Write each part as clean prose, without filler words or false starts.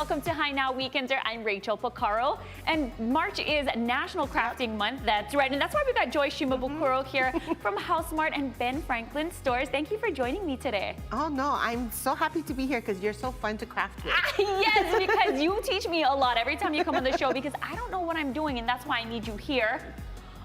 welcome to Hi Now Weekender. I'm Rachel Pocaro, and March is National Crafting Month. That's right, and that's why we got Joy Shimabukuro here from HouseMart and Ben Franklin Stores. Thank you for joining me today. Oh no, I'm so happy to be here because you're so fun to craft with. Yes, because you teach me a lot every time you come on the show because I don't know what I'm doing, and that's why I need you here.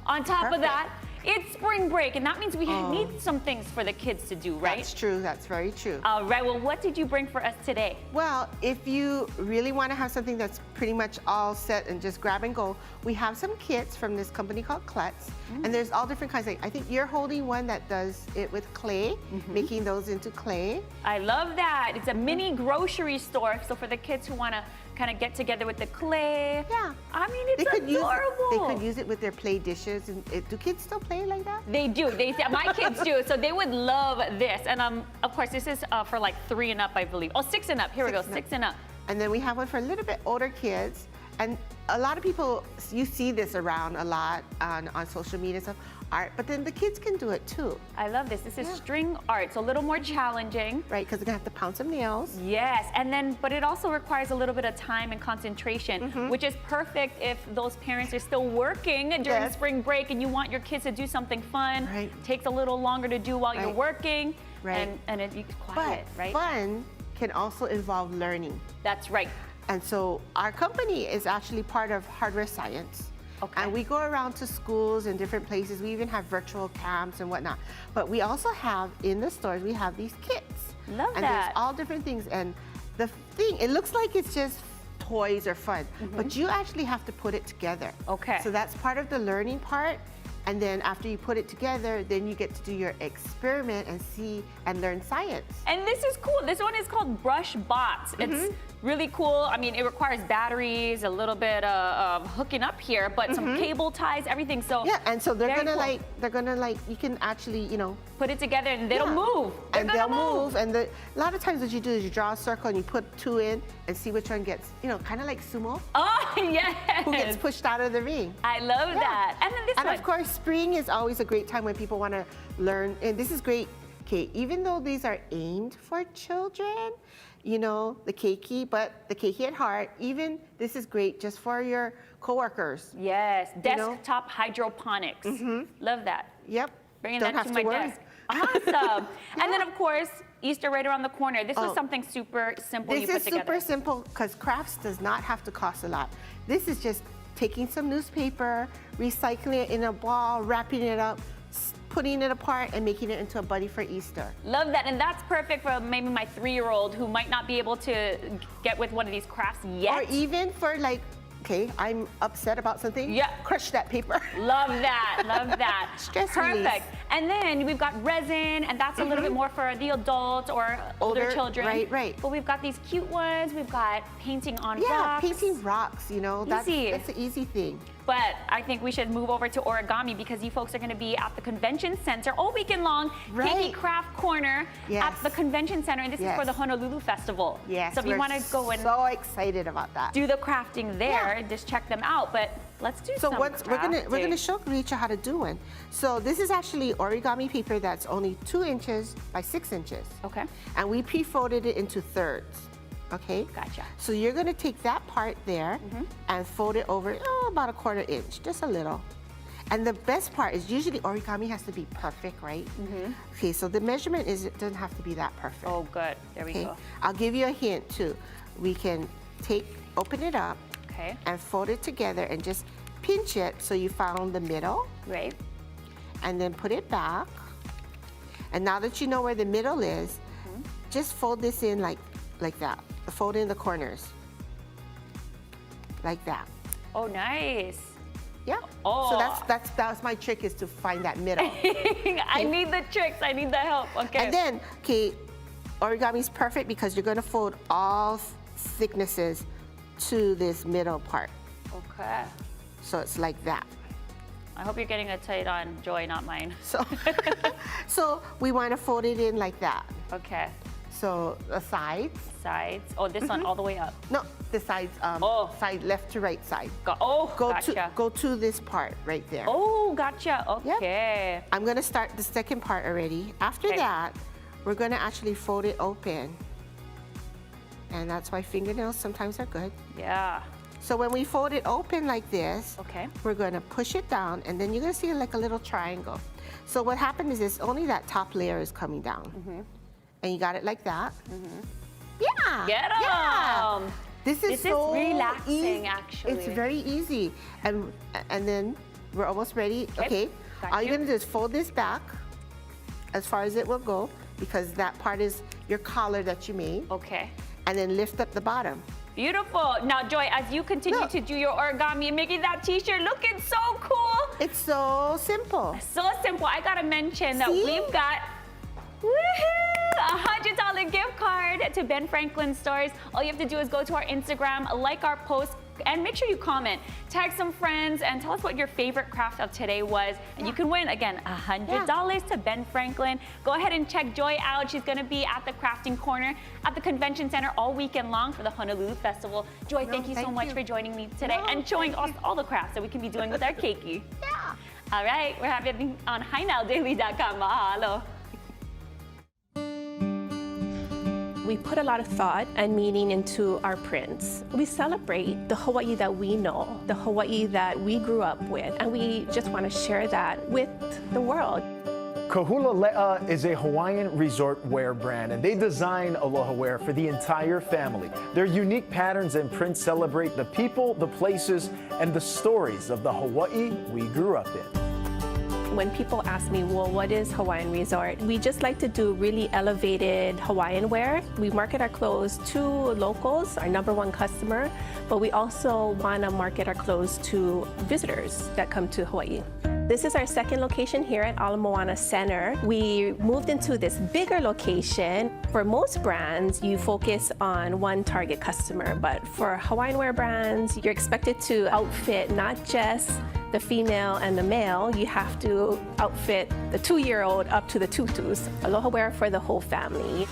On top of that, it's spring break, and that means we need some things for the kids to do, right? That's true. That's very true. All right. Well, what did you bring for us today? Well, if you really want to have something that's pretty much all set and just grab and go, we have some kits from this company called Klutz, and there's all different kinds. I think you're holding one that does it with clay, making those into clay. I love that. It's a mini grocery store, so for the kids who want to kind of get together with the clay. Yeah. I mean, it's adorable. They could use it with their play dishes. And do kids still play like that? They do. My kids do. So they would love this. And of course, this is for like 3 and up, I believe. Oh, 6 and up. Here we go. 6 and up. And then we have one for a little bit older kids. And a lot of people, you see this around a lot on social media stuff, art, but then the kids can do it too. I love this. This is string art, so a little more challenging. Right, because they're gonna have to pound some nails. Yes, and then, but it also requires a little bit of time and concentration, which is perfect if those parents are still working during spring break and you want your kids to do something fun. Right. Takes a little longer to do while you're working. Right. And it's quiet, right? Fun can also involve learning. That's right. And so our company is actually part of Hardware Science. Okay. And we go around to schools and different places. We even have virtual camps and whatnot. But we also have, in the stores, we have these kits. Love and that. there's all different things. And the thing, it looks like it's just toys or fun, but you actually have to put it together. Okay. So that's part of the learning part. And then after you put it together, then you get to do your experiment and see and learn science. And this is cool. This one is called Brush Bots. It's really cool. I mean, it requires batteries, a little bit of hooking up here, but some cable ties, everything. So yeah, and so they're gonna cool. you can actually, put it together and they'll move. They'll move. And a lot of times what you do is you draw a circle and you put 2 in and see which one gets, kind of like sumo. Oh, yes. Who gets pushed out of the ring. I love that. And then this one. And of course, spring is always a great time when people want to learn. And this is great, Kate. Even though these are aimed for children, the keiki, but the keiki at heart, even this is great just for your coworkers. Yes, desktop hydroponics. Love that. Yep. Bringing that to my desk. Awesome. And then, of course, Easter right around the corner. This was something super simple you put together. This is super simple because crafts does not have to cost a lot. This is just taking some newspaper, recycling it in a ball, wrapping it up, putting it apart and making it into a buddy for Easter. Love that, and that's perfect for maybe my 3-year-old who might not be able to get with one of these crafts yet. Or even for okay, I'm upset about something. Yeah. Crush that paper. Love that, love that. Stress perfect. release. And then we've got resin, and that's a little bit more for the adults or older children. Right. But we've got these cute ones. We've got painting on rocks. Yeah, painting rocks, that's an easy thing. But I think we should move over to origami because you folks are going to be at the convention center all weekend long. Keiki Craft Corner at the convention center, and this is for the Honolulu Festival. Yes, so if you want to go and so excited about that. Do the crafting there, just check them out. But let's do some crafting. We're gonna show Rachel how to do one. So this is actually origami paper that's only 2 inches by 6 inches. Okay. And we pre-folded it into thirds. Okay. Gotcha. So you're gonna take that part there and fold it over about a 1/4 inch, just a little. And the best part is usually origami has to be perfect, right? Okay, so the measurement it doesn't have to be that perfect. Oh, good. There we go. I'll give you a hint too. We can open it up and fold it together and just pinch it so you found the middle. Right. And then put it back. And now that you know where the middle is, just fold this in like that. Fold in the corners. Like that. Oh, nice. Yeah. Oh. So that's my trick, is to find that middle. I need the tricks. I need the help. Okay. And then, origami is perfect because you're going to fold all thicknesses to this middle part. Okay. So it's like that. I hope you're getting it tight on Joy, not mine. So we want to fold it in like that. Okay. So the sides. Oh, this one all the way up. No, the sides. Side left to right side. Gotcha. Go to this part right there. Oh, gotcha. Okay. Yep. I'm gonna start the second part already. After that, we're gonna actually fold it open And that's why fingernails sometimes are good. Yeah. So when we fold it open like this, Okay. we're gonna push it down, and then you're gonna see like a little triangle. So what happened is this, only that top layer is coming down. And you got it like that. Yeah. Get 'em. Yeah. This is so relaxing, actually. It's very easy. And then we're almost ready. Okay. Got All you. you're gonna do is fold this back as far as it will go, because that part is your collar that you made. Okay. And then lift up the bottom. Beautiful. Now, Joy, as you continue Look. to do your origami and making that t-shirt looking so cool. It's so simple. So simple. I gotta mention that See? we've got a $100 gift card to Ben Franklin Stores. All you have to do is go to our Instagram, like our post, and make sure you comment. Tag some friends and tell us what your favorite craft of today was. And you can win, again, $100 to Ben Franklin. Go ahead and check Joy out. She's gonna be at the Crafting Corner at the Convention Center all weekend long for the Honolulu Festival. Joy, thank you so much for joining me today and showing us all the crafts that we can be doing with our keiki. Yeah. All right, we're having on HiNowDaily.com. Mahalo. We put a lot of thought and meaning into our prints. We celebrate the Hawaii that we know, the Hawaii that we grew up with, and we just want to share that with the world. Kahula Le'a is a Hawaiian resort wear brand, and they design aloha wear for the entire family. Their unique patterns and prints celebrate the people, the places, and the stories of the Hawaii we grew up in. When people ask me, well, what is Hawaiian Resort? We just like to do really elevated Hawaiian wear. We market our clothes to locals, our #1 customer, but we also want to market our clothes to visitors that come to Hawaii. This is our second location here at Ala Moana Center. We moved into this bigger location. For most brands, you focus on one target customer, but for Hawaiian wear brands, you're expected to outfit not just the female and the male, you have to outfit the 2-year-old up to the tutus. Aloha wear for the whole family.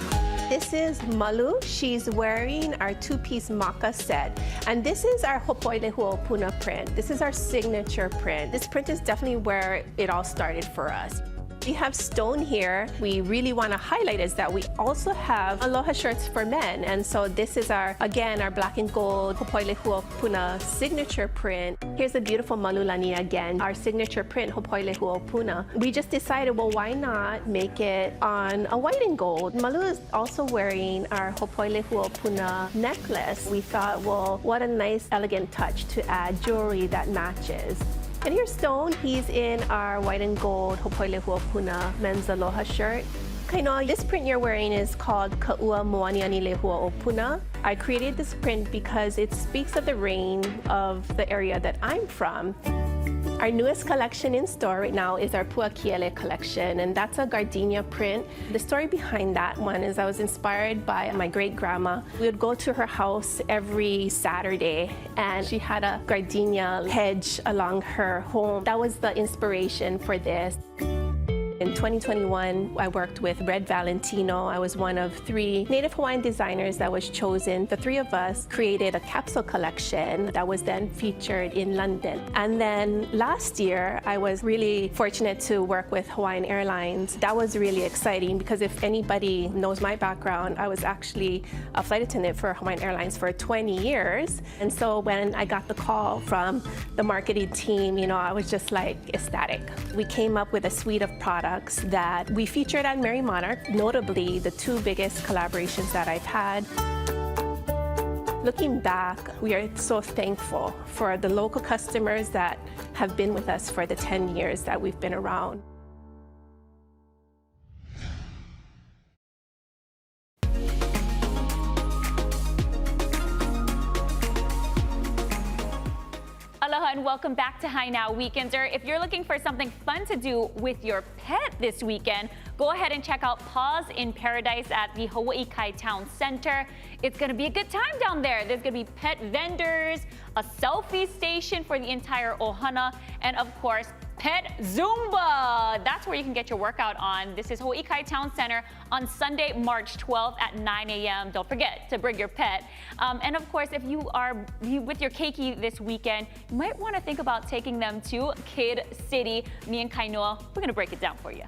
This is Malu. She's wearing our 2-piece maka set. And this is our Hopoile Huopuna print. This is our signature print. This print is definitely where it all started for us. We have stone here. We really want to highlight is that we also have aloha shirts for men. And so this is our, again, our black and gold Hopoile Huopuna signature print. Here's a beautiful Malulani again, our signature print, Hopoile Huopuna. We just decided, well, why not make it on a white and gold? Malu is also wearing our Hopoile Huopuna necklace. We thought, well, what a nice, elegant touch to add jewelry that matches. And here's Stone. He's in our white and gold Hopoile Huopuna men's aloha shirt. Kainoa, this print you're wearing is called Ka'ua Moaniani Lehua Opuna. I created this print because it speaks of the rain of the area that I'm from. Our newest collection in store right now is our Puakiele collection, and that's a gardenia print. The story behind that one is I was inspired by my great-grandma. We would go to her house every Saturday, and she had a gardenia hedge along her home. That was the inspiration for this. In 2021, I worked with Red Valentino. I was one of 3 Native Hawaiian designers that was chosen. The 3 of us created a capsule collection that was then featured in London. And then last year, I was really fortunate to work with Hawaiian Airlines. That was really exciting because if anybody knows my background, I was actually a flight attendant for Hawaiian Airlines for 20 years. And so when I got the call from the marketing team, I was just like ecstatic. We came up with a suite of products that we featured at Merry Monarch, notably the 2 biggest collaborations that I've had. Looking back, we are so thankful for the local customers that have been with us for the 10 years that we've been around. Aloha and welcome back to Hi Now Weekender. If you're looking for something fun to do with your pet this weekend, go ahead and check out Paws in Paradise at the Hawaii Kai Town Center. It's going to be a good time down there. There's going to be pet vendors, a selfie station for the entire ohana, and of course, Pet Zumba. That's where you can get your workout on. This is Hawaii Kai Town Center on Sunday, March 12th at 9 a.m. Don't forget to bring your pet. And of course, if you are with your keiki this weekend, you might want to think about taking them to Kid City. Me and Kainoa, we're going to break it down for you.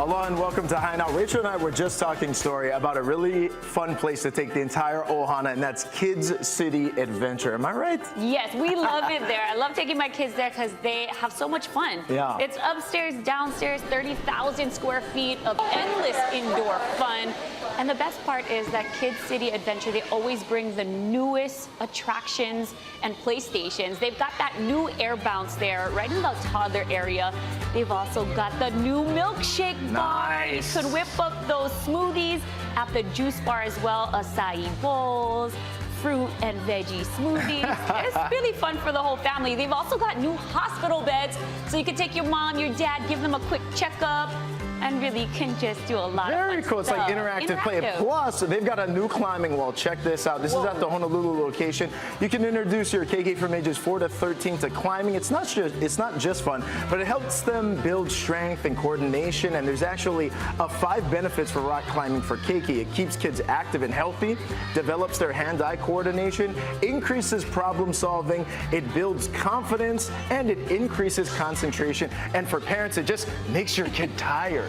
Aloha and welcome to High Now. Rachel and I were just talking story about a really fun place to take the entire ohana, and that's Kids City Adventure. Am I right? Yes, we love it there. I love taking my kids there because they have so much fun. Yeah. It's upstairs, downstairs, 30,000 square feet of endless indoor fun. And the best part is that Kids City Adventure, they always bring the newest attractions and playstations. They've got that new air bounce there right in the toddler area. They've also got the new milkshake bar. Nice. You could whip up those smoothies at the juice bar as well, acai bowls, fruit and veggie smoothies. It's really fun for the whole family. They've also got new hospital beds, so you can take your mom, your dad, give them a quick checkup, and really can just do a lot of Very fun cool. It's like stuff. interactive play. Plus, they've got a new climbing wall. Check this out. This is at the Honolulu location. You can introduce your KK from ages 4 to 13 to climbing. It's not just fun, but it helps them build strength and coordination. And there's actually 5 benefits for rock climbing for KK. It keeps kids active and healthy, develops their hand-eye coordination, increases problem solving, it builds confidence, and it increases concentration. And for parents, it just makes your kid tired.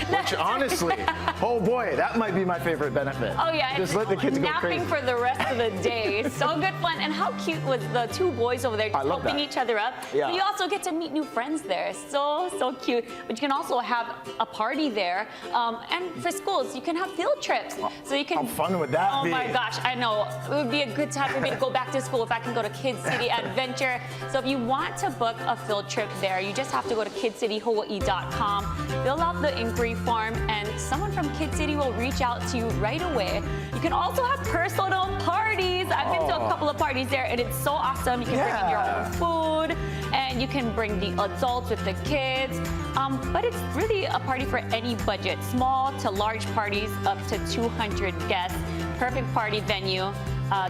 Which honestly, oh boy, that might be my favorite benefit. Oh yeah, just let the kids go crazy. Napping for the rest of the day. So good fun. And how cute was the 2 boys over there just helping each other up. Yeah. So you also get to meet new friends there. So cute. But you can also have a party there. And for schools, you can have field trips. So you can. How fun would that be? Oh my gosh, I know. It would be a good time for me to go back to school if I can go to Kids City Adventure. So if you want to book a field trip there, you just have to go to kidcityhawaii.com, fill out the inquiry form, and someone from Kid City will reach out to you right away. You can also have personal parties. I've been to a couple of parties there, and it's so awesome. You can bring in your own food, and you can bring the adults with the kids. But it's really a party for any budget, small to large parties up to 200 guests. Perfect party venue.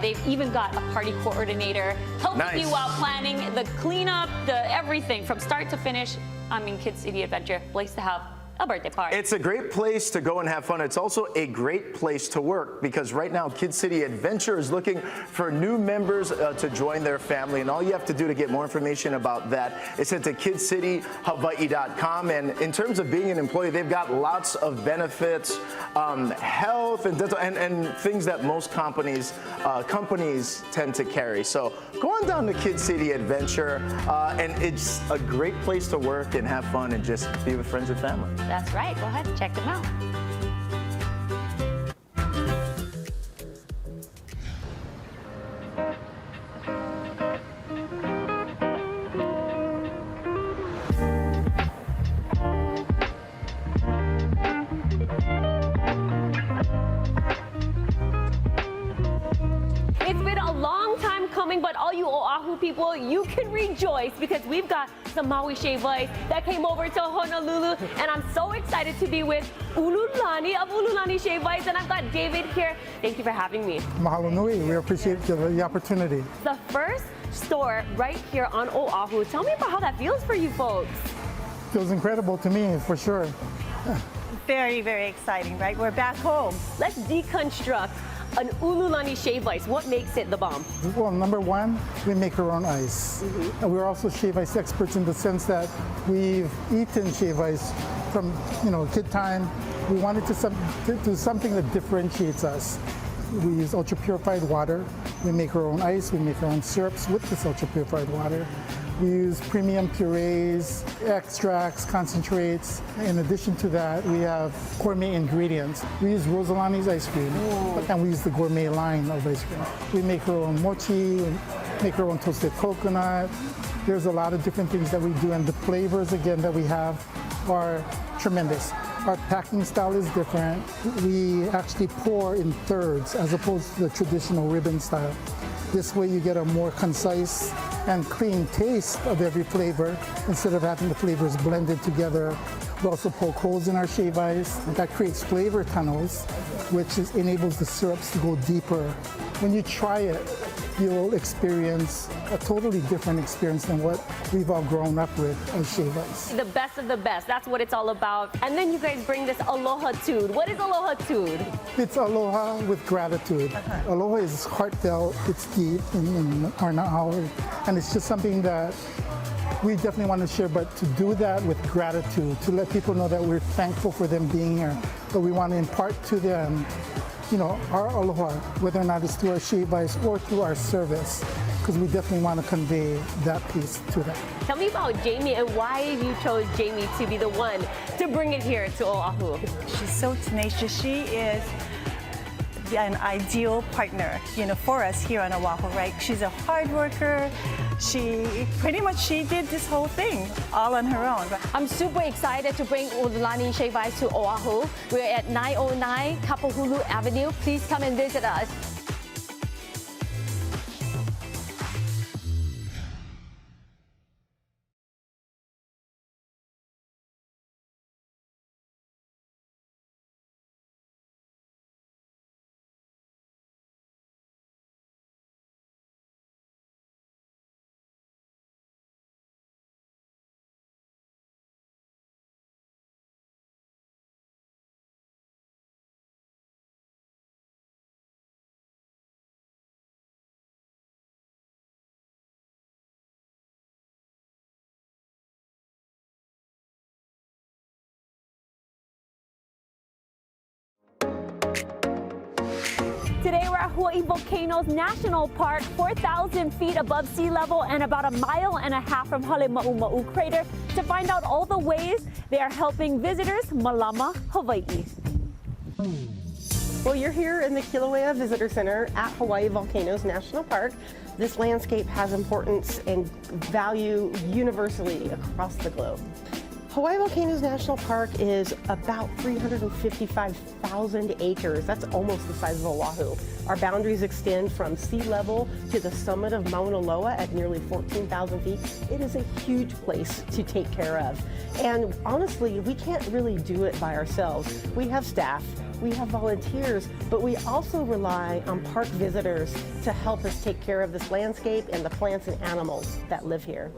They've even got a party coordinator helping you out planning the cleanup, the everything from start to finish. I mean, Kid City Adventure, place to have a birthday party. It's a great place to go and have fun. It's also a great place to work because right now Kid City Adventure is looking for new members to join their family, and all you have to do to get more information about that is head to kidcityhawaii.com. And in terms of being an employee, they've got lots of benefits, health and dental, and things that most companies tend to carry. So go on down to Kid City Adventure, and it's a great place to work and have fun and just be with friends and family. That's right. Go ahead and check them out. It's been a long time coming, but all you Oahu people, you can rejoice because we've got some Maui shave ice that came over to Honolulu, and I'm so excited to be with Ululani of Ululani Shave Ice, and I've got David here. Thank you for having me. Mahalo nui. We appreciate the opportunity. The first store right here on Oahu. Tell me about how that feels for you folks. Feels incredible to me, for sure. Very, very exciting, right? We're back home. Let's deconstruct an Ululani Shave Ice. What makes it the bomb? Well, number one, we make our own ice. And we're also shave ice experts in the sense that we've eaten shave ice from, kid time. We wanted to do something that differentiates us. We use ultra purified water. We make our own ice. We make our own syrups with this ultra purified water. We use premium purees, extracts, concentrates. In addition to that, we have gourmet ingredients. We use Rosalani's ice cream, and we use the gourmet line of ice cream. We make our own mochi, we make our own toasted coconut. There's a lot of different things that we do, and the flavors, again, that we have are tremendous. Our packing style is different. We actually pour in thirds as opposed to the traditional ribbon style. This way you get a more concise and clean taste of every flavor instead of having the flavors blended together. We also poke holes in our shave ice. That creates flavor tunnels, which enables the syrups to go deeper. When you try it, you'll experience a totally different experience than what we've all grown up with as shave ice. The best of the best. That's what it's all about. And then you guys bring this aloha-tude. What is aloha-tude? It's aloha with gratitude. Aloha is heartfelt, it's deep in our hour, and it's just something that we definitely want to share, but to do that with gratitude, to let people know that we're thankful for them being here, that we want to impart to them, you know, our aloha, whether or not it's through our shave ice or through our service, because we definitely want to convey that piece to them. Tell me about Jamie and why you chose Jamie to be the one to bring it here to Oahu. She's so tenacious. She is an ideal partner, you know, for us here on Oahu, right? She's a hard worker. She did this whole thing all on her own. I'm super excited to bring Ululani Shave Ice to Oahu. We're at 909 Kapahulu Avenue. Please come and visit us. Today we're at Hawaii Volcanoes National Park, 4,000 feet above sea level and about 1.5 miles from Halema'uma'u crater, to find out all the ways they are helping visitors malama Hawaii. Well, you're here in the Kilauea Visitor Center at Hawaii Volcanoes National Park. This landscape has importance and value universally across the globe. Hawaii Volcanoes National Park is about 355,000 acres. That's almost the size of Oahu. Our boundaries extend from sea level to the summit of Mauna Loa at nearly 14,000 feet. It is a huge place to take care of. And honestly, we can't really do it by ourselves. We have staff, we have volunteers, but we also rely on park visitors to help us take care of this landscape and the plants and animals that live here.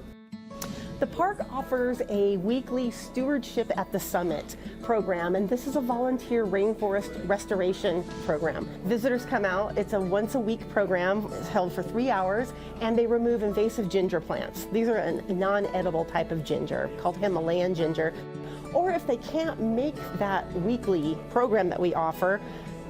The park offers a weekly Stewardship at the Summit program, and this is a volunteer rainforest restoration program. Visitors come out, it's a once-a-week program, it's held for 3 hours, and they remove invasive ginger plants. These are a non-edible type of ginger called Himalayan ginger. Or if they can't make that weekly program that we offer,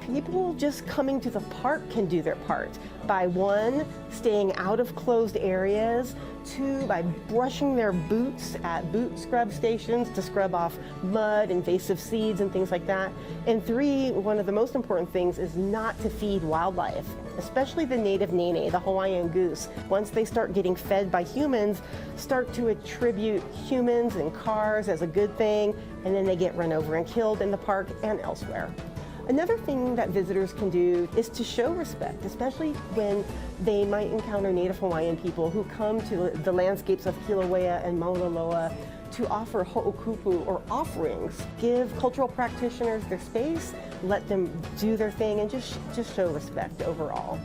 people just coming to the park can do their part by 1, staying out of closed areas, 2, by brushing their boots at boot scrub stations to scrub off mud, invasive seeds, and things like that. And 3, one of the most important things is not to feed wildlife, especially the native nene, the Hawaiian goose. Once they start getting fed by humans, start to attribute humans and cars as a good thing, and then they get run over and killed in the park and elsewhere. Another thing that visitors can do is to show respect, especially when they might encounter Native Hawaiian people who come to the landscapes of Kilauea and Mauna Loa to offer ho'okupu, or offerings. Give cultural practitioners their space, let them do their thing, and just show respect overall.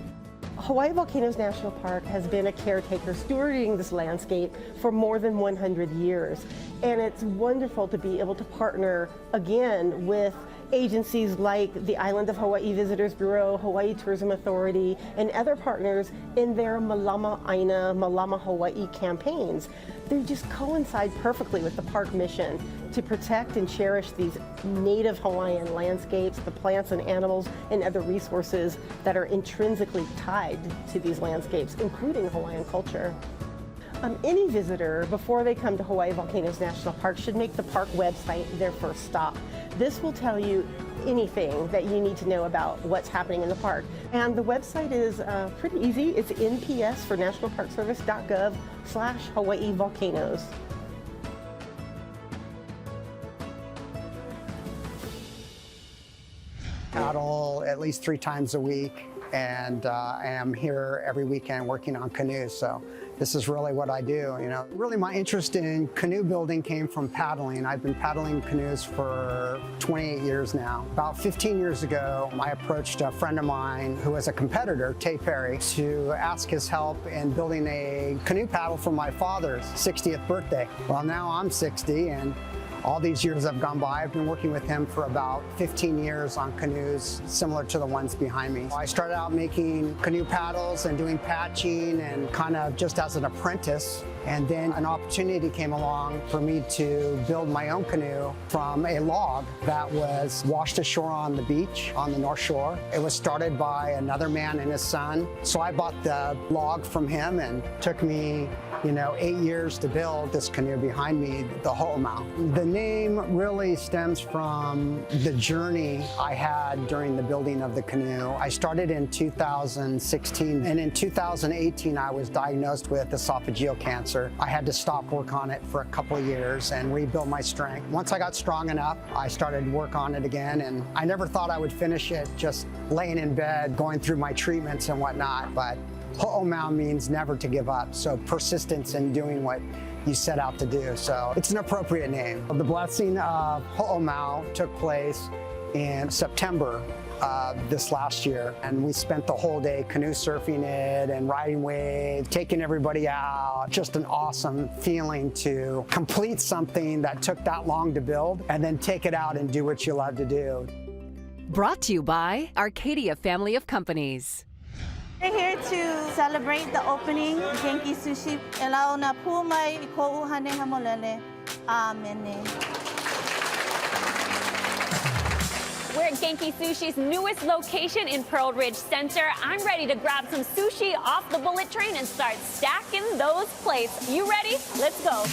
Hawaii Volcanoes National Park has been a caretaker stewarding this landscape for more than 100 years. And it's wonderful to be able to partner again with agencies like the Island of Hawaii Visitors Bureau, Hawaii Tourism Authority, and other partners in their Malama Aina, Malama Hawaii campaigns. They just coincide perfectly with the park mission to protect and cherish these native Hawaiian landscapes, the plants and animals and other resources that are intrinsically tied to these landscapes, including Hawaiian culture. Any visitor, before they come to Hawaii Volcanoes National Park, should make the park website their first stop. This will tell you anything that you need to know about what's happening in the park. And the website is pretty easy. It's NPS for nationalparkservice.gov/Hawaii Volcanoes. Paddle at least 3 times a week, and I am here every weekend working on canoes. So this is really what I do. You know, really my interest in canoe building came from paddling. I've been paddling canoes for 28 years now. About 15 years ago, I approached a friend of mine who was a competitor, Tay Perry, to ask his help in building a canoe paddle for my father's 60th birthday. Well, now I'm 60, and all these years have gone by. I've been working with him for about 15 years on canoes similar to the ones behind me. I started out making canoe paddles and doing patching and kind of just as an apprentice. And then an opportunity came along for me to build my own canoe from a log that was washed ashore on the beach on the North Shore. It was started by another man and his son. So I bought the log from him, and it took me 8 years to build this canoe behind me, the Ho'omau. The name really stems from the journey I had during the building of the canoe. I started in 2016, and in 2018 I was diagnosed with esophageal cancer. I had to stop work on it for a couple of years and rebuild my strength. Once I got strong enough, I started work on it again, and I never thought I would finish it just laying in bed, going through my treatments and whatnot. But Ho'omau means never to give up, so persistence in doing what you set out to do. So it's an appropriate name. The blessing of Ho'omau took place in September this last year, and we spent the whole day canoe surfing it and riding waves, taking everybody out. Just an awesome feeling to complete something that took that long to build and then take it out and do what you love to do. Brought to you by Arcadia Family of Companies. We're here to celebrate the opening Genki Sushi. Elao na pumai iko'uhane hamolele. Amen. We're at Genki Sushi's newest location in Pearl Ridge Center. I'm ready to grab some sushi off the bullet train and start stacking those plates. You ready? Let's go.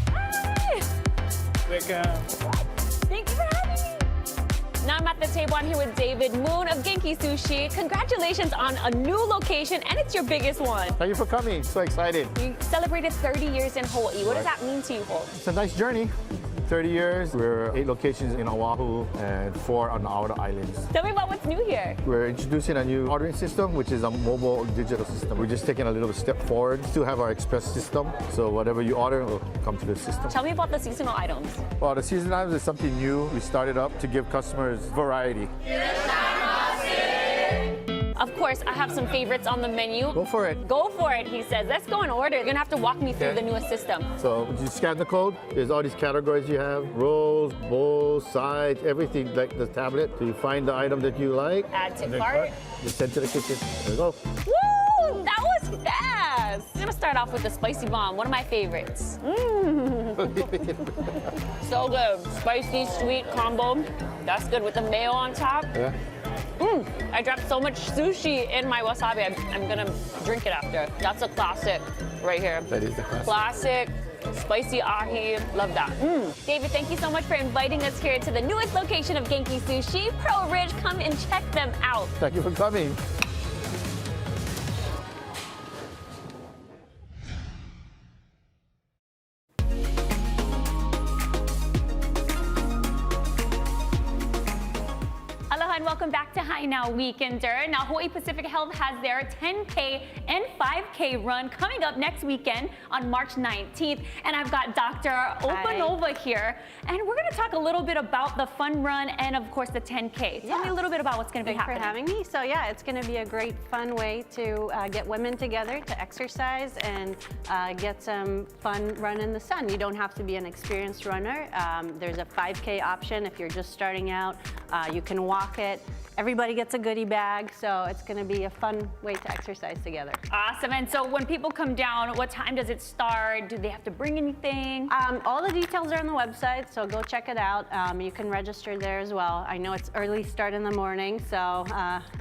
Hi. Thank you for having me. Now I'm at the table. I'm here with David Moon of Genki Sushi. Congratulations on a new location, and it's your biggest one. Thank you for coming. So excited. You celebrated 30 years in Hawaii. What does that mean to you, Holt? It's a nice journey. 30 years. We're 8 locations in Oahu and 4 on the outer islands. Tell me about what's new here. We're introducing a new ordering system, which is a mobile digital system. We're just taking a little step forward. Still have our express system, so whatever you order will come to the system. Tell me about the seasonal items. Well, the seasonal items is something new. We started up to give customers variety. Of course, I have some favorites on the menu. Go for it. Go for it, he says. Let's go in order. You're gonna have to walk me through the newest system. So you scan the code. There's all these categories you have: rolls, bowls, sides, everything like the tablet. So you find the item that you like. Add to cart. Just send to the kitchen. There we go. Woo! That was fast. I'm gonna start off with the spicy bomb, one of my favorites. So good. Spicy, sweet combo. That's good with the mayo on top. Yeah. I dropped so much sushi in my wasabi. I'm gonna drink it after. That's a classic right here. That is the classic. Classic, spicy ahi. Love that. David, thank you so much for inviting us here to the newest location of Genki Sushi, Pearl Ridge. Come and check them out. Thank you for coming. Aloha and welcome back to Hi Now Weekender. Now, Hawaii Pacific Health has their 10K and 5K run coming up next weekend on March 19th. And I've got Dr. Opanova here. And we're going to talk a little bit about the fun run and, of course, the 10K. Tell me a little bit about what's going to be happening. Thanks for having me. So, yeah, it's going to be a great, fun way to get women together to exercise and get some fun run in the sun. You don't have to be an experienced runner. There's a 5K option if you're just starting out. You can walk it. Everybody gets a goodie bag, so it's going to be a fun way to exercise together. Awesome. And so when people come down, what time does it start? Do they have to bring anything? All the details are on the website, so go check it out. You can register there as well. I know it's early start in the morning, so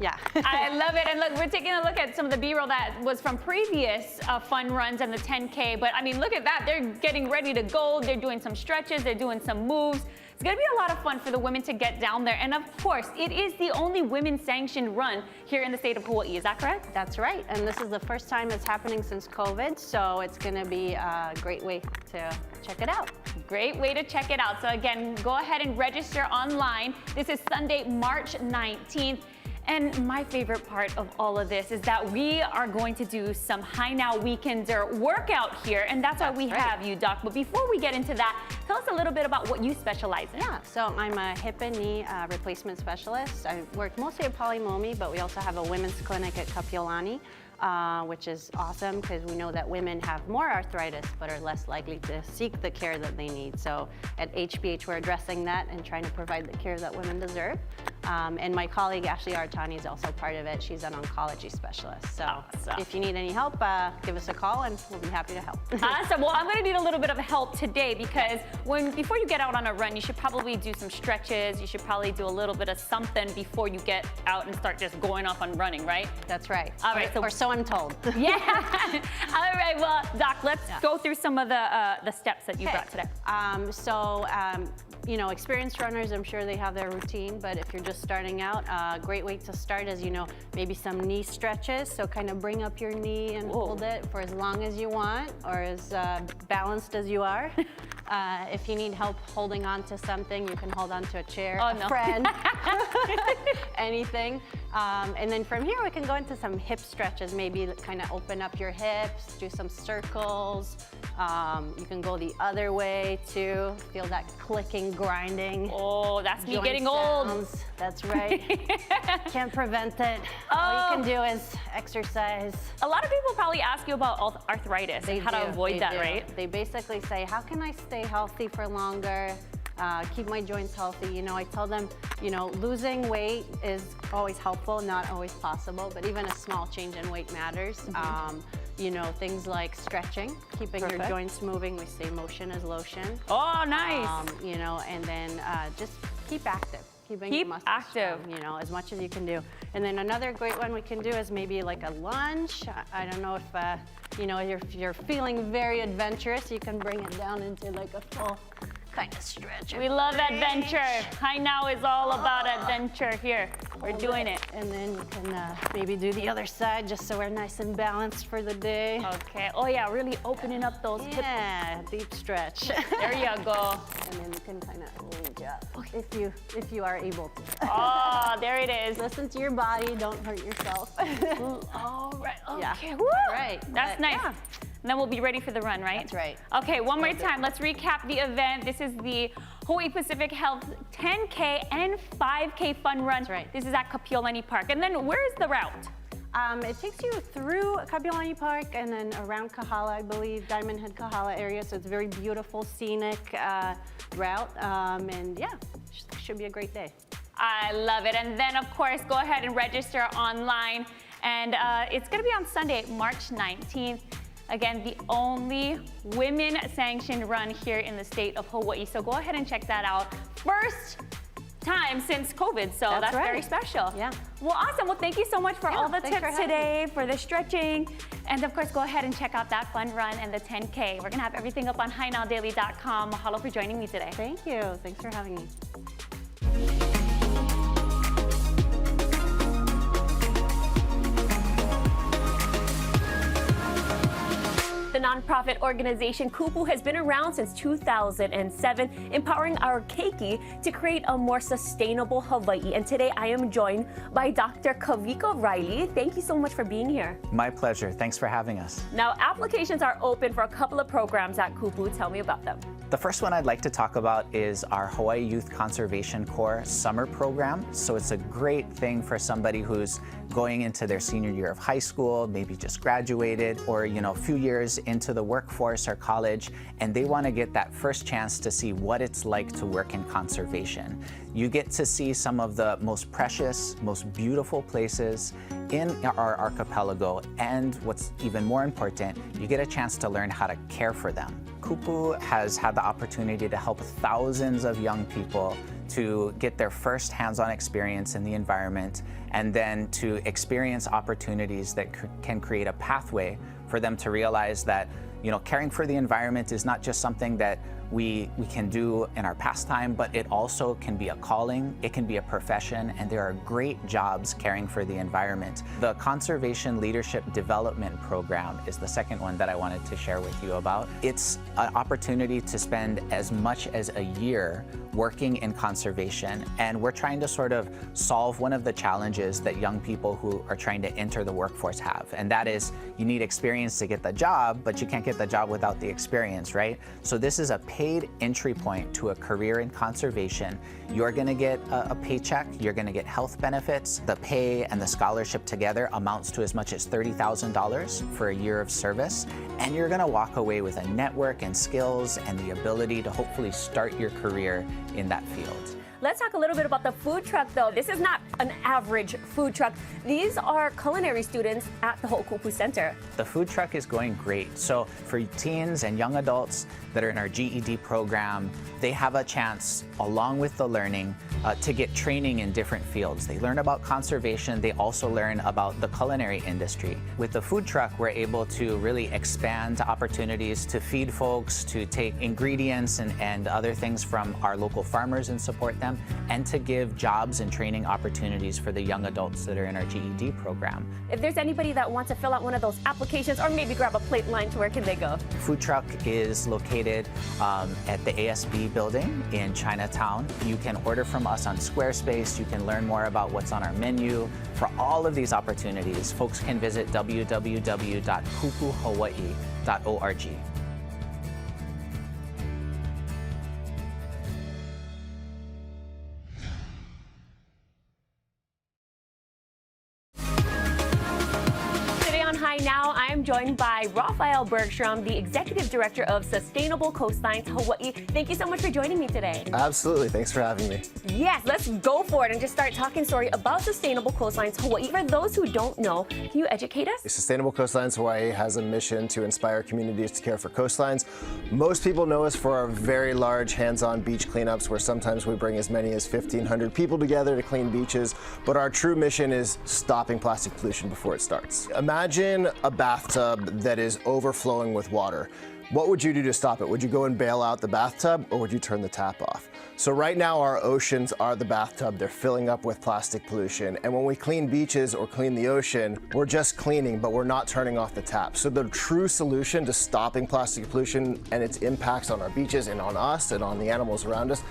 yeah. I love it. And look, we're taking a look at some of the B-roll that was from previous fun runs and the 10K. But I mean, look at that. They're getting ready to go. They're doing some stretches. They're doing some moves. It's going to be a lot of fun for the women to get down there. And of course, it is the only women-sanctioned run here in the state of Hawaii. Is that correct? That's right. And this is the first time it's happening since COVID. So it's going to be a great way to check it out. Great way to check it out. So again, go ahead and register online. This is Sunday, March 19th. And my favorite part of all of this is that we are going to do some Hi Now Weekender workout here, and that's why we have you, Doc. But before we get into that, tell us a little bit about what you specialize in. Yeah, so I'm a hip and knee replacement specialist. I work mostly at Polimomi, but we also have a women's clinic at Kapiolani. which is awesome because we know that women have more arthritis but are less likely to seek the care that they need. So at HPH, we're addressing that and trying to provide the care that women deserve. And my colleague, Ashley Artani, is also part of it. She's an oncology specialist. So if you need any help, give us a call and we'll be happy to help. Awesome. Well, I'm going to need a little bit of help today because before you get out on a run, you should probably do some stretches. You should probably do a little bit of something before you get out and start just going off and running, right? That's right. All right. Or so I'm told. Yeah. All right. Well, Doc, let's go through some of the steps that you brought today. You know, experienced runners, I'm sure they have their routine, but if you're just starting out, a great way to start is, you know, maybe some knee stretches. So kind of bring up your knee and hold it for as long as you want or as balanced as you are. If you need help holding on to something, you can hold on to a chair, a friend, anything. And then from here, we can go into some hip stretches, maybe kind of open up your hips, do some circles. You can go the other way too. Feel that clicking, grinding. Oh, that's me getting old. That's right. Can't prevent it. All you can do is exercise. A lot of people probably ask you about arthritis and how to avoid that, right? They basically say, how can I stay healthy for longer? Keep my joints healthy. You know, I tell them, you know, losing weight is always helpful, not always possible, but even a small change in weight matters. You know, things like stretching, keeping your joints moving. We say motion is lotion. Oh, nice. You know, and then just keep active. Keep your muscles active. strong, you know, as much as you can do. And then another great one we can do is maybe like a lunge. I don't know if, you know, if you're feeling very adventurous, you can bring it down into like a full kind of stretch. We love adventure. High Now is all about adventure here. We're doing it. And then you can maybe do the other side just so we're nice and balanced for the day. Okay. Oh yeah, really opening up those hips. Yeah, deep stretch. There you go. And then you can kind of reach up if you are able to. Oh, there it is. Listen to your body. Don't hurt yourself. All right. Okay. Yeah. Woo. Right. That's nice. Yeah. And then we'll be ready for the run, right? That's right. Okay, one more time. Let's recap the event. This is the Hawaii Pacific Health 10K and 5K fun run. That's right. This is at Kapiolani Park. And then where is the route? It takes you through Kapiolani Park and then around Kahala, I believe, Diamond Head Kahala area. So it's a very beautiful, scenic route. And yeah, should be a great day. I love it. And then, of course, go ahead and register online. And it's going to be on Sunday, March 19th. Again, the only women-sanctioned run here in the state of Hawaii. So go ahead and check that out. First time since COVID, so that's right. Very special. Yeah. Well, awesome. Well, thank you so much for all the tips today, for the stretching. And of course, go ahead and check out that fun run and the 10K. We're going to have everything up on HighNowDaily.com. Mahalo for joining me today. Thank you. Thanks for having me. The nonprofit organization Kupu has been around since 2007, empowering our keiki to create a more sustainable Hawaii. And today I am joined by Dr. Kavika Riley. Thank you so much for being here. My pleasure. Thanks for having us. Now, applications are open for a couple of programs at Kupu. Tell me about them. The first one I'd like to talk about is our Hawaii Youth Conservation Corps summer program. So it's a great thing for somebody who's going into their senior year of high school, maybe just graduated, or a few years into the workforce or college, and they want to get that first chance to see what it's like to work in conservation. You get to see some of the most precious, most beautiful places in our archipelago, and what's even more important, you get a chance to learn how to care for them. Kupu has had the opportunity to help thousands of young people to get their first hands-on experience in the environment, and then to experience opportunities that can create a pathway for them to realize that caring for the environment is not just something that we can do in our pastime, but it also can be a calling, it can be a profession, and there are great jobs caring for the environment. The Conservation Leadership Development Program is the second one that I wanted to share with you about. It's an opportunity to spend as much as a year working in conservation, and we're trying to sort of solve one of the challenges that young people who are trying to enter the workforce have, and that is you need experience to get the job, but you can't get the job without the experience, right? So this is a paid paid entry point to a career in conservation. You're going to get a paycheck, you're going to get health benefits. The pay and the scholarship together amounts to as much as $30,000 for a year of service, and you're going to walk away with a network and skills and the ability to hopefully start your career in that field. Let's talk a little bit about the food truck, though. This is not an average food truck. These are culinary students at the Ho'okupu Center. The food truck is going great. So for teens and young adults that are in our GED program, they have a chance, along with the learning, to get training in different fields. They learn about conservation. They also learn about the culinary industry. With the food truck, we're able to really expand opportunities to feed folks, to take ingredients and other things from our local farmers and support them, and to give jobs and training opportunities for the young adults that are in our GED program. If there's anybody that wants to fill out one of those applications or maybe grab a plate line, to where can they go? Food truck is located at the ASB building in Chinatown. You can order from us on Squarespace. You can learn more about what's on our menu. For all of these opportunities, folks can visit www.kupuhawaii.org. Now I'm joined by Raphael Bergstrom, the Executive Director of Sustainable Coastlines Hawaii. Thank you so much for joining me today. Absolutely. Thanks for having me. Yes, let's go for it and just start talking story about Sustainable Coastlines Hawaii. For those who don't know, can you educate us? Sustainable Coastlines Hawaii has a mission to inspire communities to care for coastlines. Most people know us for our very large hands-on beach cleanups, where sometimes we bring as many as 1,500 people together to clean beaches, but our true mission is stopping plastic pollution before it starts. Imagine a bathtub that is overflowing with water. What would you do to stop it? Would you go and bail out the bathtub, or would you turn the tap off? So right now our oceans are the bathtub. They're filling up with plastic pollution. And when we clean beaches or clean the ocean, we're just cleaning, but we're not turning off the tap. So the true solution to stopping plastic pollution and its impacts on our beaches and on us and on the animals around us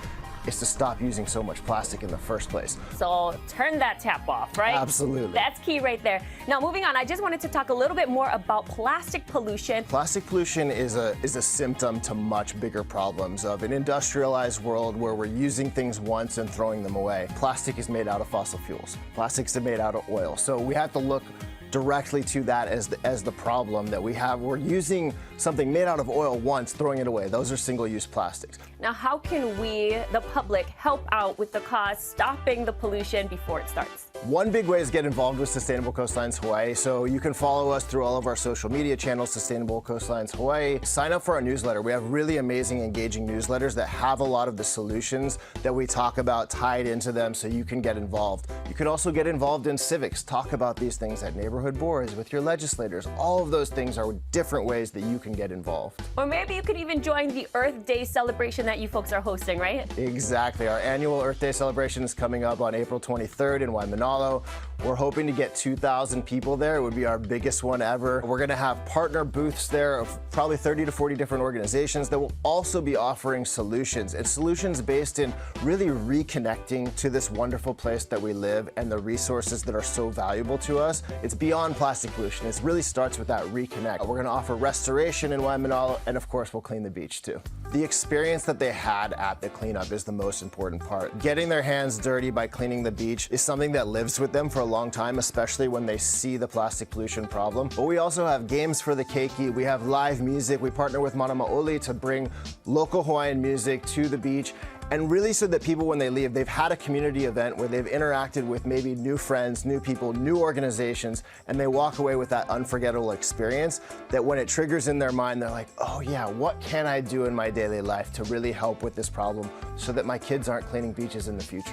is to stop using so much plastic in the first place. So turn that tap off, right? Absolutely. That's key right there. Now moving on, I just wanted to talk a little bit more about plastic pollution. Plastic pollution is a symptom to much bigger problems of an industrialized world where we're using things once and throwing them away. Plastic is made out of fossil fuels. Plastics are made out of oil. So we have to look directly to that as the problem that we have. We're using something made out of oil once, throwing it away. Those are single-use plastics. Now, how can we, the public, help out with the cause, stopping the pollution before it starts? One big way is get involved with Sustainable Coastlines Hawaii. So you can follow us through all of our social media channels, Sustainable Coastlines Hawaii. Sign up for our newsletter. We have really amazing, engaging newsletters that have a lot of the solutions that we talk about tied into them, so you can get involved. You can also get involved in civics. Talk about these things at neighborhood boards with your legislators. All of those things are different ways that you can get involved. Or maybe you could even join the Earth Day celebration that you folks are hosting, right? Exactly. Our annual Earth Day celebration is coming up on April 23rd in Waimanalo. We're hoping to get 2,000 people there. It would be our biggest one ever. We're going to have partner booths there of probably 30 to 40 different organizations that will also be offering solutions. And solutions based in really reconnecting to this wonderful place that we live and the resources that are so valuable to us. It's beyond plastic pollution. It really starts with that reconnect. We're going to offer restoration in Waimanalo, and of course we'll clean the beach too. The experience that they had at the cleanup is the most important part. Getting their hands dirty by cleaning the beach is something that lives with them for a long time, especially when they see the plastic pollution problem. But we also have games for the keiki. We have live music. We partner with Mana Maoli to bring local Hawaiian music to the beach. And really so that people, when they leave, they've had a community event where they've interacted with maybe new friends, new people, new organizations, and they walk away with that unforgettable experience that when it triggers in their mind, they're like, oh yeah, what can I do in my daily life to really help with this problem so that my kids aren't cleaning beaches in the future?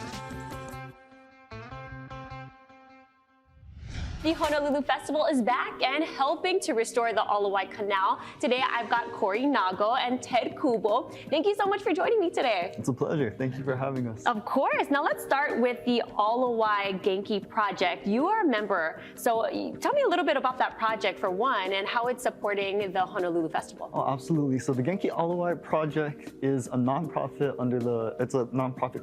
The Honolulu Festival is back and helping to restore the Alawai Canal. Today I've got Corey Nago and Ted Kubo. Thank you so much for joining me today. It's a pleasure. Thank you for having us. Of course. Now let's start with the Alawai Genki project. You are a member, so tell me a little bit about that project for one and how it's supporting the Honolulu Festival. Oh, absolutely. So the Genki Alawai project is a nonprofit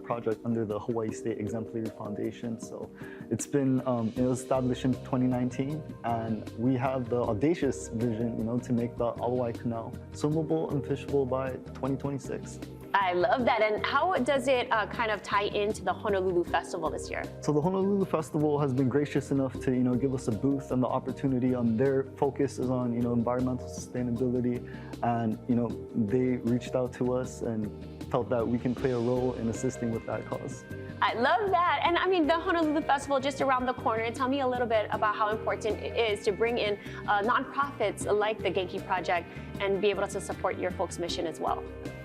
project under the Hawaii State Exemplary Foundation. So it's been it was established in 2019, and we have the audacious vision, to make the Alawai Canal swimmable and fishable by 2026. I love that. And how does it kind of tie into the Honolulu Festival this year? So the Honolulu Festival has been gracious enough to, give us a booth and the opportunity. Their focus is on, environmental sustainability, and, they reached out to us and felt that we can play a role in assisting with that cause. I love that. And I mean, the Honolulu Festival just around the corner. Tell me a little bit about how important it is to bring in nonprofits like the Genki Project and be able to support your folks' mission as well.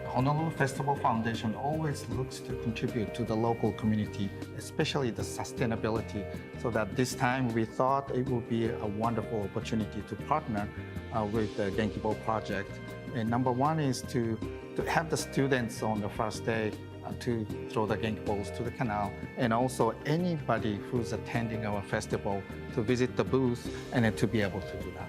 Honolulu Festival Foundation always looks to contribute to the local community, especially the sustainability, so that this time we thought it would be a wonderful opportunity to partner with the Genki Bowl Project. And number one is to have the students on the first day to throw the Genki Bowls to the canal, and also anybody who's attending our festival to visit the booth and then to be able to do that.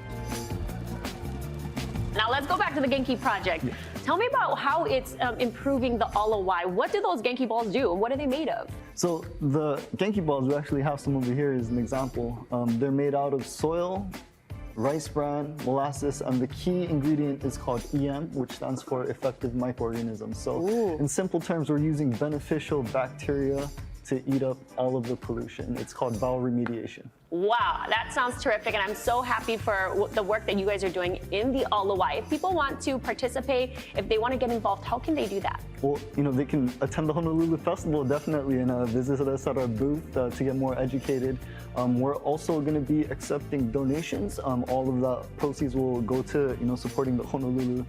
Now let's go back to the Genki Project. Tell me about how it's improving the Alawai. What do those Genki balls do? What are they made of? So the Genki balls, we actually have some over here as an example. They're made out of soil, rice bran, molasses, and the key ingredient is called EM, which stands for effective microorganisms. So in simple terms, we're using beneficial bacteria to eat up all of the pollution. It's called bowel remediation. Wow, that sounds terrific, and I'm so happy for the work that you guys are doing in the Alawai. If people want to participate, if they want to get involved, how can they do that? Well, they can attend the Honolulu Festival definitely, and visit us at our booth to get more educated. We're also going to be accepting donations. All of the proceeds will go to supporting the Honolulu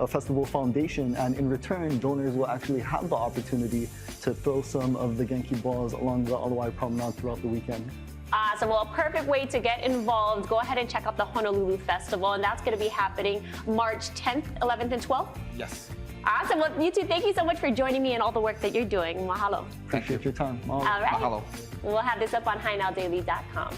Festival Foundation, and in return, donors will actually have the opportunity to throw some of the Genki balls along the Alawai Promenade throughout the weekend. Awesome. Well, a perfect way to get involved. Go ahead and check out the Honolulu Festival, and that's going to be happening March 10th, 11th, and 12th? Yes. Awesome. Well, you two, thank you so much for joining me and all the work that you're doing. Mahalo. Appreciate your time. All right. Mahalo. We'll have this up on HiNowDaily.com.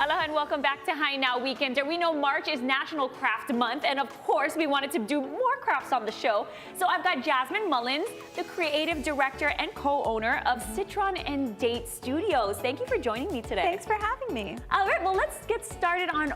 Aloha and welcome back to Hi Now Weekender. We know March is National Craft Month, and of course we wanted to do more crafts on the show. So I've got Jasmine Mullins, the creative director and co-owner of Citron Date Studios. Thank you for joining me today. Thanks for having me. All right, well, let's get started on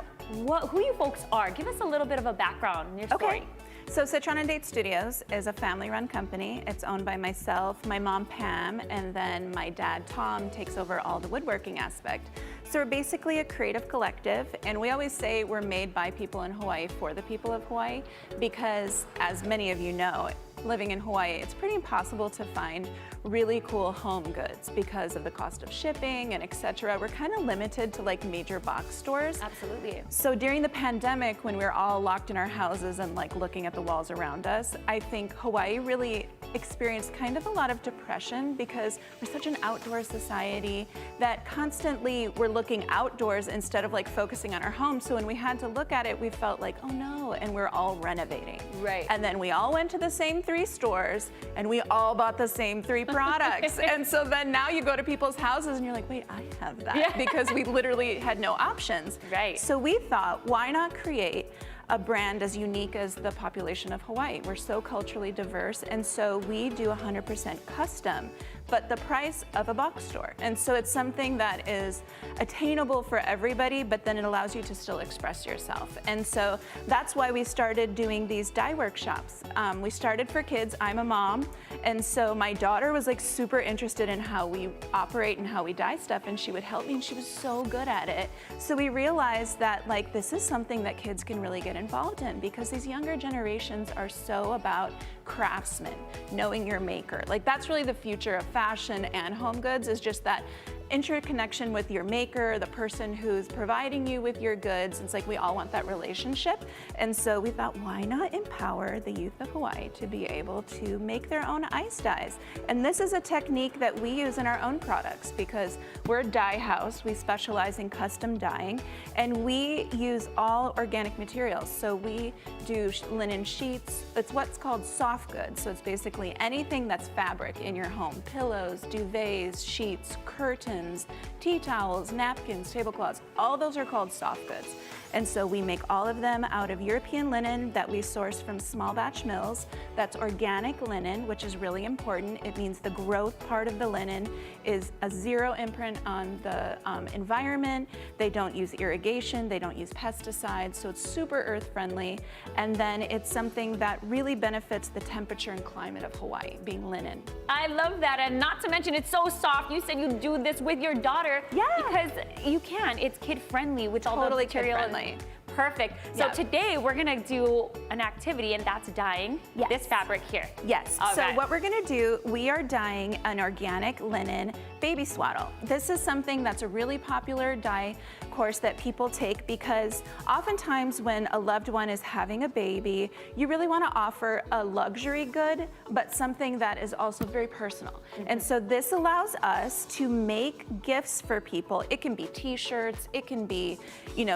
who you folks are. Give us a little bit of a background in your story. So Citron Date Studios is a family-run company. It's owned by myself, my mom Pam, and then my dad Tom takes over all the woodworking aspect. So we're basically a creative collective, and we always say we're made by people in Hawaii for the people of Hawaii, because as many of you know, living in Hawaii, it's pretty impossible to find really cool home goods because of the cost of shipping and etc. We're kind of limited to like major box stores. Absolutely. So during the pandemic, when we were all locked in our houses and like looking at the walls around us, I think Hawaii really experienced kind of a lot of depression because we're such an outdoor society that constantly we're looking outdoors instead of like focusing on our home. So when we had to look at it, we felt like, oh no, and we're all renovating. Right. And then we all went to the same 3 stores and we all bought the same 3 products. And so then now you go to people's houses and you're like, wait, I have that, because we literally had no options. Right. So we thought, why not create a brand as unique as the population of Hawaii? We're so culturally diverse, and so we do 100% custom, but the price of a box store. And so it's something that is attainable for everybody, but then it allows you to still express yourself. And so that's why we started doing these dye workshops. We started for kids. I'm a mom, and so my daughter was like super interested in how we operate and how we dye stuff, and she would help me, and she was so good at it. So we realized that like this is something that kids can really get involved in, because these younger generations are so about craftsmen, knowing your maker. Like that's really the future of fashion and home goods, is just that interconnection with your maker, the person who's providing you with your goods. It's like we all want that relationship. And so we thought, why not empower the youth of Hawaii to be able to make their own ice dyes? And this is a technique that we use in our own products, because we're a dye house. We specialize in custom dyeing, and we use all organic materials. So we do linen sheets. It's what's called soft goods. So it's basically anything that's fabric in your home: pillows, duvets, sheets, curtains, cushions, tea towels, napkins, tablecloths, all those are called soft goods. And so we make all of them out of European linen that we source from small batch mills. That's organic linen, which is really important. It means the growth part of the linen is a zero imprint on the environment. They don't use irrigation, they don't use pesticides, so it's super earth friendly. And then it's something that really benefits the temperature and climate of Hawaii, being linen. I love that, and not to mention it's so soft. You said you do this with your daughter. Yeah. Because you can. It's kid friendly with all the Totally material. kid-friendly. Perfect. So Yeah. today we're gonna do an activity, and that's dyeing this fabric here. Yes, All so right. what we're gonna do, we are dyeing an organic linen baby swaddle. This is something that's a really popular dye course that people take because oftentimes when a loved one is having a baby, you really wanna offer a luxury good, but something that is also very personal. And so this allows us to make gifts for people. It can be t-shirts, it can be,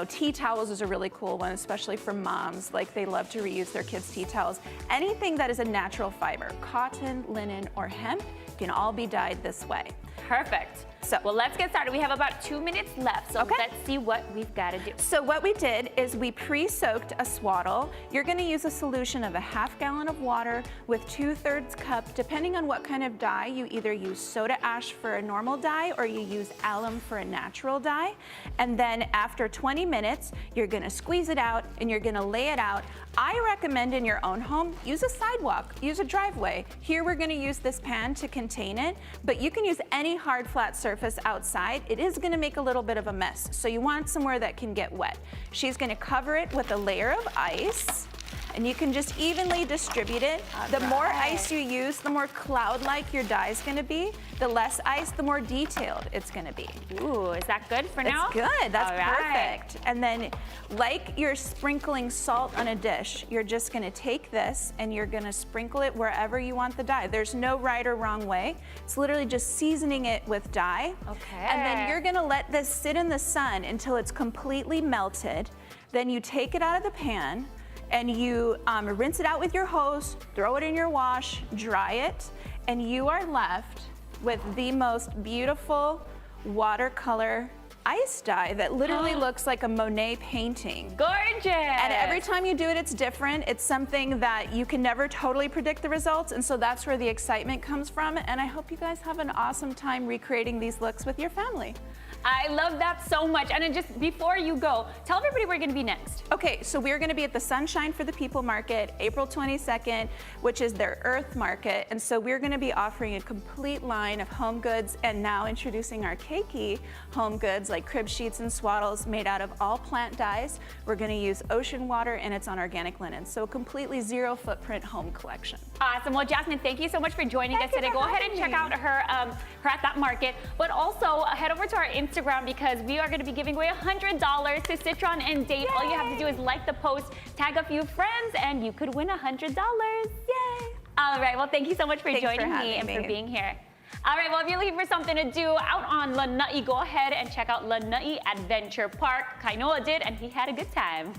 tea towels is a really cool one, especially for moms. Like they love to reuse their kids' tea towels. Anything that is a natural fiber, cotton, linen, or hemp, can all be dyed this way. Perfect. So, well, let's get started. We have about 2 minutes left, so let's see what we've got to do. So what we did is we pre-soaked a swaddle. You're gonna use a solution of a ½ gallon of water with 2/3 cup, depending on what kind of dye. You either use soda ash for a normal dye or you use alum for a natural dye. And then after 20 minutes, you're gonna squeeze it out and you're gonna lay it out. I recommend in your own home, use a sidewalk, use a driveway. Here we're gonna use this pan to contain it, but you can use any hard flat surface outside. It is gonna make a little bit of a mess, so you want somewhere that can get wet. She's gonna cover it with a layer of ice, and you can just evenly distribute it. The more ice you use, the more cloud-like your dye is gonna be. The less ice, the more detailed it's gonna be. Ooh, is that good for now? It's good, that's All right. perfect. And then like you're sprinkling salt on a dish, you're just gonna take this and you're gonna sprinkle it wherever you want the dye. There's no right or wrong way. It's literally just seasoning it with dye. Okay. And then you're gonna let this sit in the sun until it's completely melted. Then you take it out of the pan, and you rinse it out with your hose, throw it in your wash, dry it, and you are left with the most beautiful watercolor ice dye that literally looks like a Monet painting. Gorgeous! And every time you do it, it's different. It's something that you can never totally predict the results, and so that's where the excitement comes from, and I hope you guys have an awesome time recreating these looks with your family. I love that so much. And then just before you go, tell everybody where you're gonna be next. Okay, so we're gonna be at the Sunshine for the People Market, April 22nd, which is their Earth Market. And so we're gonna be offering a complete line of home goods and now introducing our keiki home goods like crib sheets and swaddles made out of all plant dyes. We're gonna use ocean water and it's on organic linen. So a completely zero footprint home collection. Awesome. Well, Jasmine, thank you so much for joining us today. Go ahead and check out her at that market, but also head over to our Instagram because we are going to be giving away $100 to Citron and Date. Yay. All you have to do is like the post, tag a few friends, and you could win $100. Yay! All right. Well, thank you so much for joining me and for being here. All right. Well, if you're looking for something to do out on Lanai, go ahead and check out Lanai Adventure Park. Kainoa did, and he had a good time.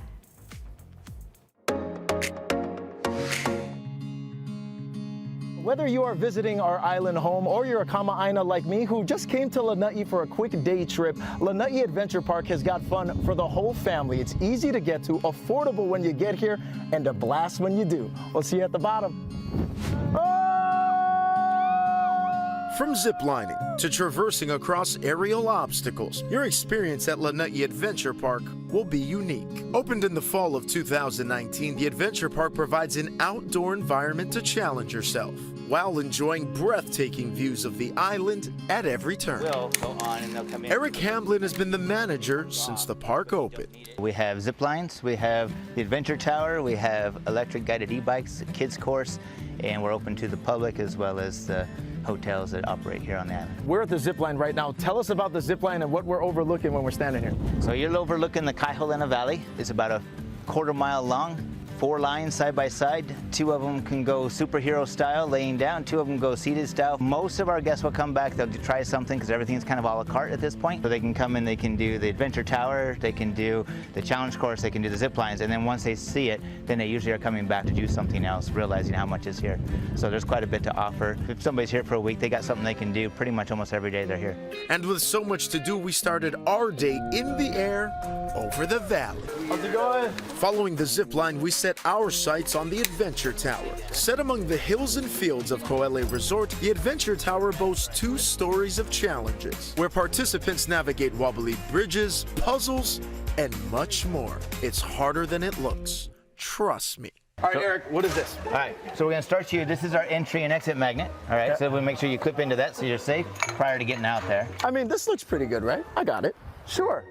Whether you are visiting our island home or you're a Kama'aina like me who just came to Lanai for a quick day trip, Lanai Adventure Park has got fun for the whole family. It's easy to get to, affordable when you get here, and a blast when you do. We'll see you at the bottom. From ziplining to traversing across aerial obstacles, your experience at Lanai Adventure Park will be unique. Opened in the fall of 2019, the Adventure Park provides an outdoor environment to challenge yourself while enjoying breathtaking views of the island at every turn. We'll go on and they'll come in. Eric Hamblin has been the manager since the park opened. We have zip lines, we have the Adventure Tower, we have electric guided e-bikes, a kids course, and we're open to the public as well as the hotels that operate here on the island. We're at the zip line right now. Tell us about the zip line and what we're overlooking when we're standing here. So you're overlooking the Kaiholena Valley. It's about a 1/4 mile long, 4 lines side by side. 2 of them can go superhero style, laying down. 2 of them go seated style. Most of our guests will come back, they'll try something because everything's kind of a la carte at this point. So they can come in, they can do the adventure tower, they can do the challenge course, they can do the zip lines, and then once they see it, then they usually are coming back to do something else, realizing how much is here. So there's quite a bit to offer. If somebody's here for a week, they got something they can do pretty much almost every day they're here. And with so much to do, we started our day in the air over the valley. How's it going? Following the zip line, we set our sights on the Adventure Tower. Set among the hills and fields of Ko'ele Resort, the Adventure Tower boasts 2 stories of challenges, where participants navigate wobbly bridges, puzzles, and much more. It's harder than it looks. Trust me. All right, Eric, what is this? All right, so we're gonna start here. This is our entry and exit magnet. All right, so we'll make sure you clip into that so you're safe prior to getting out there. I mean, this looks pretty good, right? I got it. Sure.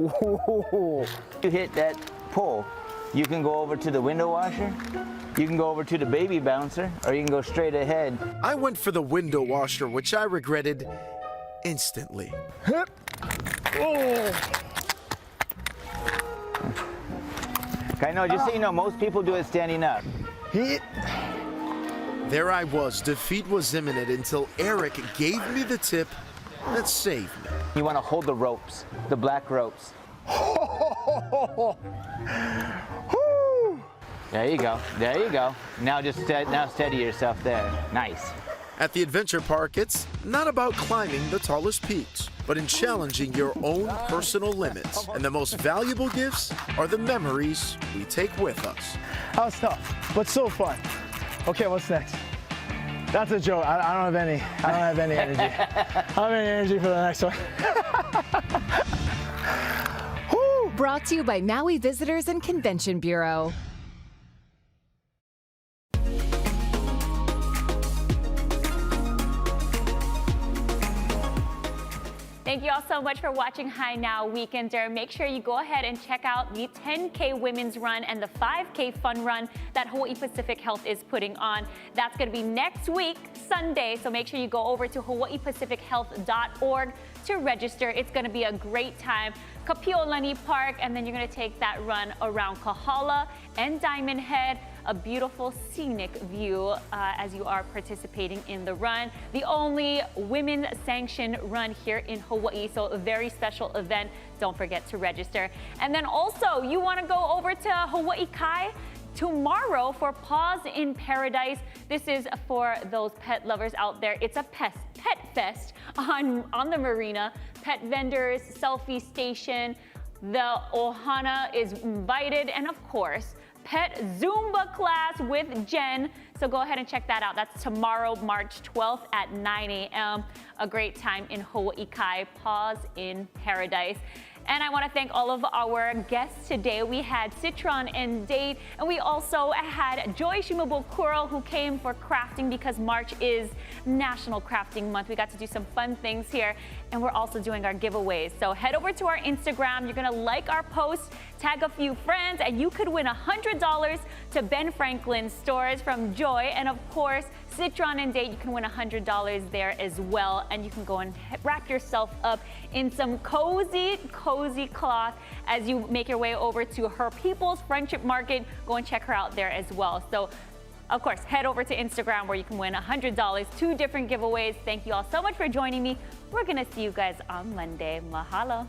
You hit that pole, you can go over to the window washer, you can go over to the baby bouncer, or you can go straight ahead. I went for the window washer, which I regretted instantly. Okay, no, just so you know, most people do it standing up. There I was, defeat was imminent until Eric gave me the tip that saved me. You want to hold the ropes, the black ropes. There you go, there you go. Now just steady yourself there, nice. At the adventure park, it's not about climbing the tallest peaks, but in challenging your own personal limits. And the most valuable gifts are the memories we take with us. That was tough, but so fun. Okay, what's next? That's a joke. I don't have any. I don't have any energy. I don't have any energy for the next one. Brought to you by Maui Visitors and Convention Bureau. Thank you all so much for watching Hi Now Weekender. Make sure you go ahead and check out the 10K Women's Run and the 5K Fun Run that Hawaii Pacific Health is putting on. That's going to be next week, Sunday, so make sure you go over to hawaiipacifichealth.org to register. It's going to be a great time. Kapiolani Park, and then you're going to take that run around Kahala and Diamond Head. A beautiful scenic view as you are participating in the run. The only women-sanctioned run here in Hawaii, so a very special event. Don't forget to register. And then also, you want to go over to Hawaii Kai tomorrow for Paws in Paradise. This is for those pet lovers out there. It's a pet fest on the marina. Pet vendors, selfie station. The Ohana is invited, and of course, Pet Zumba class with Jen. So go ahead and check that out. That's tomorrow, March 12th at 9 a.m. A great time in Hawaii Kai, Paws in Paradise. And I want to thank all of our guests today. We had Citron Date, and we also had Joy Shimabukuro, who came for crafting because March is National Crafting Month. We got to do some fun things here, and we're also doing our giveaways. So head over to our Instagram. You're going to like our post, tag a few friends, and you could win $100 to Ben Franklin's stores from Joy. And of course, Citron Date, you can win $100 there as well. And you can go and wrap yourself up in some cozy cloth as you make your way over to Her People's Friendship Market. Go and check her out there as well. So, of course, head over to Instagram where you can win $100, 2 different giveaways. Thank you all so much for joining me. We're going to see you guys on Monday. Mahalo.